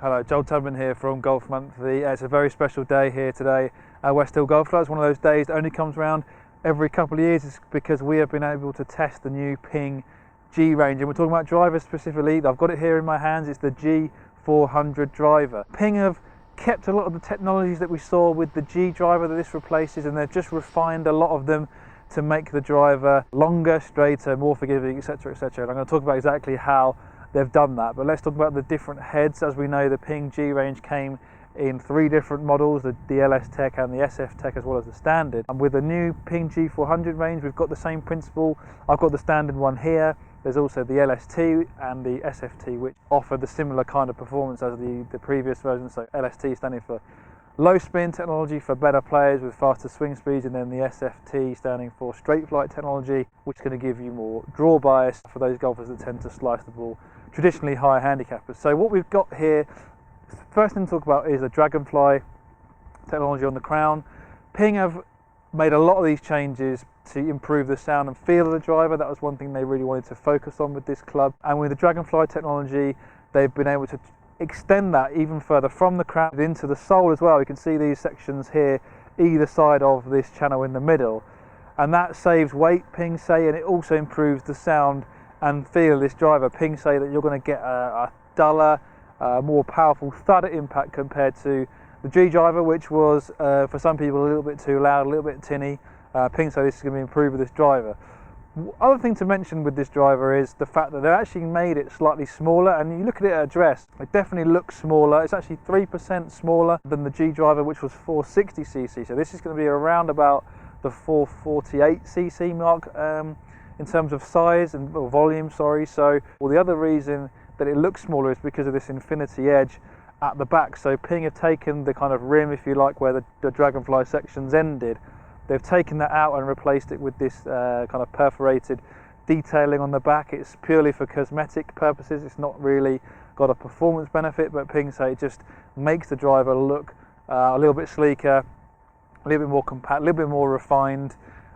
Hello, Joel Tadman here from Golf Monthly. It's a very special day here today at West Hill Golf Club. It's one of those days that only comes around every couple of years. It's because we have been able to test the new Ping G range, and we're talking about drivers specifically. I've got it here in my hands. It's the G400 driver. Ping have kept a lot of the technologies that we saw with the G driver that this replaces, and they've just refined a lot of them to make the driver longer, straighter, more forgiving, etc, etc. And I'm going to talk about exactly how they've done that. But let's talk about the different heads. As we know, the Ping G range came in 3 different models, the LS Tech and the SF Tech, as well as the standard. And with the new Ping G400 range, we've got the same principle. I've got the standard one here. There's also the LST and the SFT, which offer the similar kind of performance as the previous version. So LST standing for low spin technology for better players with faster swing speeds, and then the SFT standing for straight flight technology, which is going to give you more draw bias for those golfers that tend to slice the ball, traditionally higher handicappers. So what we've got here, first thing to talk about is the Dragonfly technology on the crown. Ping have made a lot of these changes to improve the sound and feel of the driver. That was one thing they really wanted to focus on with this club. And with the Dragonfly technology, they've been able to extend that even further from the crown into the sole as well. You can see these sections here either side of this channel in the middle, and that saves weight, Ping say, and it also improves the sound and feel of this driver. Ping say that you're going to get a duller, more powerful thud impact compared to the G driver, which was for some people a little bit too loud, a little bit tinny. Ping say this is going to be improved with this driver. Other thing to mention with this driver is the fact that they've actually made it slightly smaller, and you look at it at address, it definitely looks smaller. It's actually 3% smaller than the G driver, which was 460cc. So this is going to be around about the 448cc mark in terms of size and volume, sorry. So the other reason that it looks smaller is because of this infinity edge at the back. So Ping have taken the kind of rim, if you like, where the Dragonfly sections ended. They've taken that out and replaced it with this kind of perforated detailing on the back. It's purely for cosmetic purposes. It's not really got a performance benefit, but Ping say it just makes the driver look a little bit sleeker, a little bit more compact, a little bit more refined,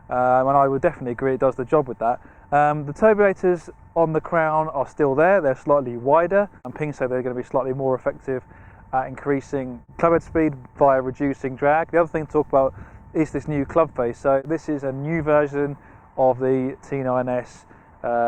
and I would definitely agree it does the job with that. The turbulators on the crown are still there. They're slightly wider, and Ping say they're going to be slightly more effective at increasing clubhead speed via reducing drag. The other thing to talk about is this new club face. So this is a new version of the T9S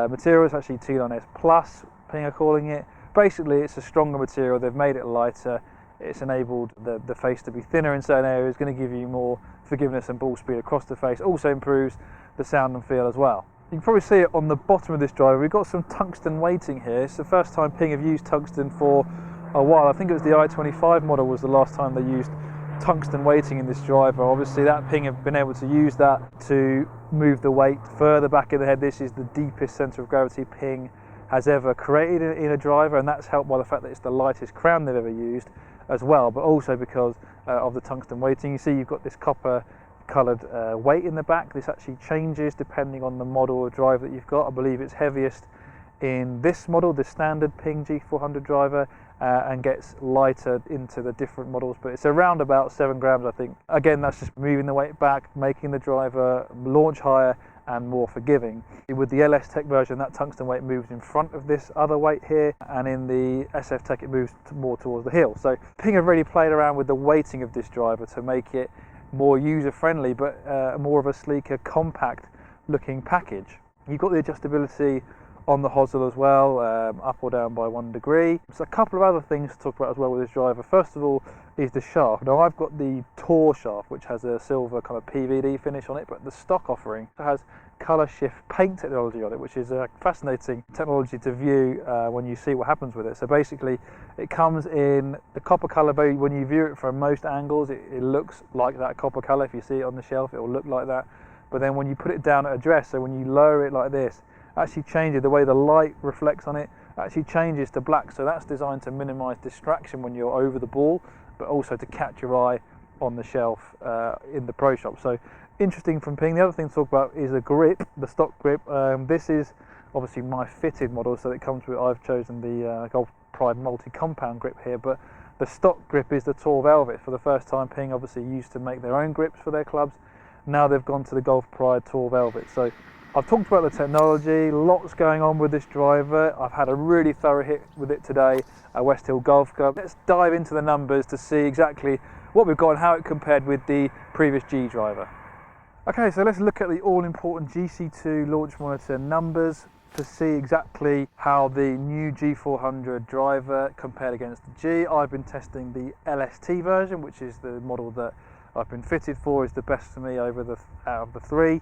material. It's actually T9S Plus, Ping are calling it. Basically, it's a stronger material. They've made it lighter. It's enabled the face to be thinner in certain areas, going to give you more forgiveness and ball speed across the face. Also improves the sound and feel as well. You can probably see it on the bottom of this driver. We've got some tungsten weighting here. It's the first time Ping have used tungsten for a while. I think it was the i25 model was the last time they used tungsten weighting in this driver. Obviously that Ping have been able to use that to move the weight further back in the head. This is the deepest centre of gravity Ping has ever created in a driver, and that's helped by the fact that it's the lightest crown they've ever used as well, but also because of the tungsten weighting. You see you've got this copper coloured weight in the back. This actually changes depending on the model or driver that you've got. I believe it's heaviest in this model, the standard Ping G400 driver, and gets lighter into the different models, but it's around about 7 grams, I think. Again, that's just moving the weight back, making the driver launch higher and more forgiving. With the LS Tech version, that tungsten weight moves in front of this other weight here, and in the SF Tech it moves more towards the heel. So Ping have really played around with the weighting of this driver to make it more user-friendly, but more of a sleeker, compact looking package. You've got the adjustability on the hosel as well, up or down by 1 degree. So a couple of other things to talk about as well with this driver. First of all is the shaft. Now I've got the Tour shaft, which has a silver kind of PVD finish on it, but the stock offering has colour shift paint technology on it, which is a fascinating technology to view when you see what happens with it. So basically it comes in the copper colour, but when you view it from most angles it looks like that copper colour. If you see it on the shelf it will look like that, but then when you put it down at address, so when you lower it like this, actually changes the way the light reflects on it, actually changes to black. So that's designed to minimize distraction when you're over the ball, but also to catch your eye on the shelf in the pro shop. So interesting from Ping. The other thing to talk about is the grip, the stock grip. This is obviously my fitted model, so it comes with, I've chosen the Golf Pride multi-compound grip here, but the stock grip is the Tour Velvet. For the first time, Ping obviously used to make their own grips for their clubs. Now they've gone to the Golf Pride Tour Velvet. So I've talked about the technology, lots going on with this driver. I've had a really thorough hit with it today at West Hill Golf Club. Let's dive into the numbers to see exactly what we've got and how it compared with the previous G driver. Okay, so let's look at the all-important GC2 launch monitor numbers to see exactly how the new G400 driver compared against the G. I've been testing the LST version, which is the model that I've been fitted for, is the best for me out of the three.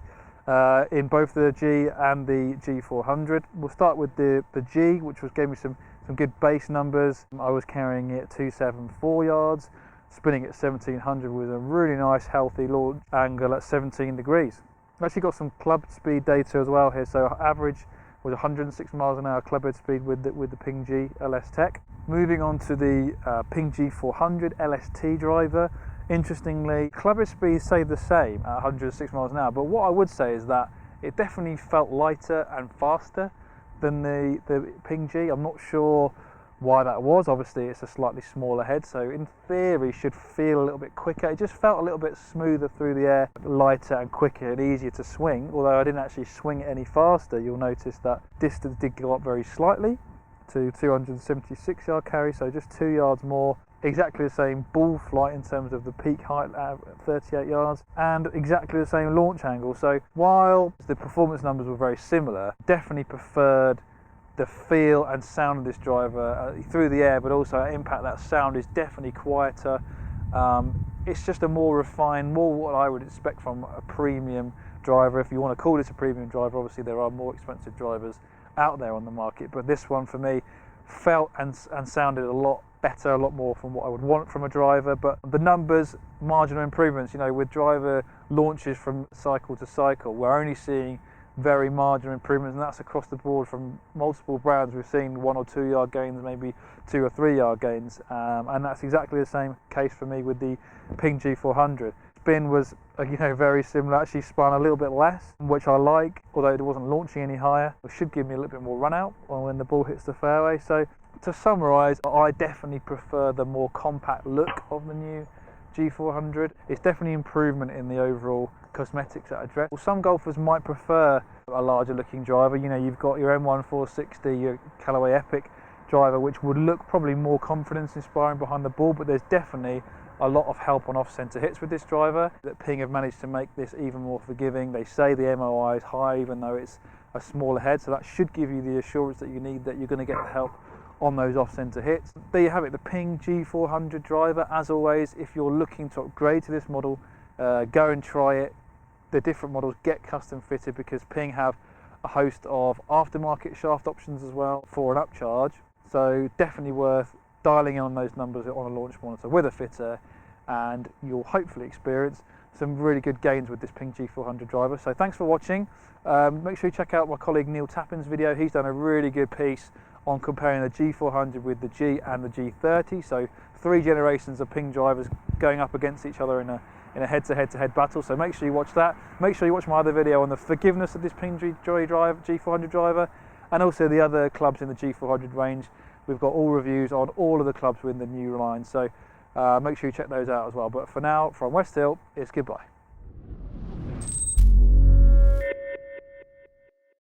In both the G and the G400. We'll start with the G, which gave me some good base numbers. I was carrying it 274 yards, spinning at 1700 with a really nice healthy launch angle at 17 degrees. I've actually got some club speed data as well here, so average was 106 miles an hour club head speed with the Ping G LS Tech. Moving on to the Ping G400 LST driver. Interestingly, club head speed stayed the same at 106 miles an hour, but what I would say is that it definitely felt lighter and faster than the Ping G. I'm not sure why that was. Obviously it's a slightly smaller head, so in theory should feel a little bit quicker. It just felt a little bit smoother through the air, lighter and quicker and easier to swing. Although I didn't actually swing it any faster, you'll notice that distance did go up very slightly to 276 yard carry, so just 2 yards more. Exactly the same ball flight in terms of the peak height at 38 yards and exactly the same launch angle. So while the performance numbers were very similar, definitely preferred the feel and sound of this driver through the air, but also at impact that sound is definitely quieter. It's just a more refined, more what I would expect from a premium driver. If you want to call this a premium driver, obviously there are more expensive drivers out there on the market, but this one for me felt and sounded a lot better, a lot more from what I would want from a driver. But the numbers, marginal improvements, you know, with driver launches from cycle to cycle, we're only seeing very marginal improvements, and that's across the board from multiple brands. We've seen 1 or 2 yard gains, maybe 2 or 3 yard gains, and that's exactly the same case for me with the Ping G400. Spin was very similar, actually spun a little bit less, which I like, although it wasn't launching any higher. It should give me a little bit more run out when the ball hits the fairway. So to summarise, I definitely prefer the more compact look of the new G400. It's definitely improvement in the overall cosmetics at address. Well, some golfers might prefer a larger looking driver. You know, you've got your M1460, your Callaway Epic driver, which would look probably more confidence inspiring behind the ball, but there's definitely a lot of help on off-centre hits with this driver. That Ping have managed to make this even more forgiving. They say the MOI is high even though it's a smaller head, so that should give you the assurance that you need, that you're going to get the help on those off-centre hits. There you have it, the Ping G400 driver. As always, if you're looking to upgrade to this model, go and try it. The different models get custom fitted because Ping have a host of aftermarket shaft options as well for an upcharge, so definitely worth dialing in on those numbers on a launch monitor with a fitter, and you'll hopefully experience some really good gains with this Ping G400 driver. So thanks for watching. Make sure you check out my colleague Neil Tappan's video. He's done a really good piece on comparing the G400 with the G and the G30. So 3 generations of Ping drivers going up against each other in a head-to-head battle. So make sure you watch that. Make sure you watch my other video on the forgiveness of this Ping G400 driver, and also the other clubs in the G400 range. We've got all reviews on all of the clubs within the new line, so make sure you check those out as well. But for now, from West Hill, it's goodbye.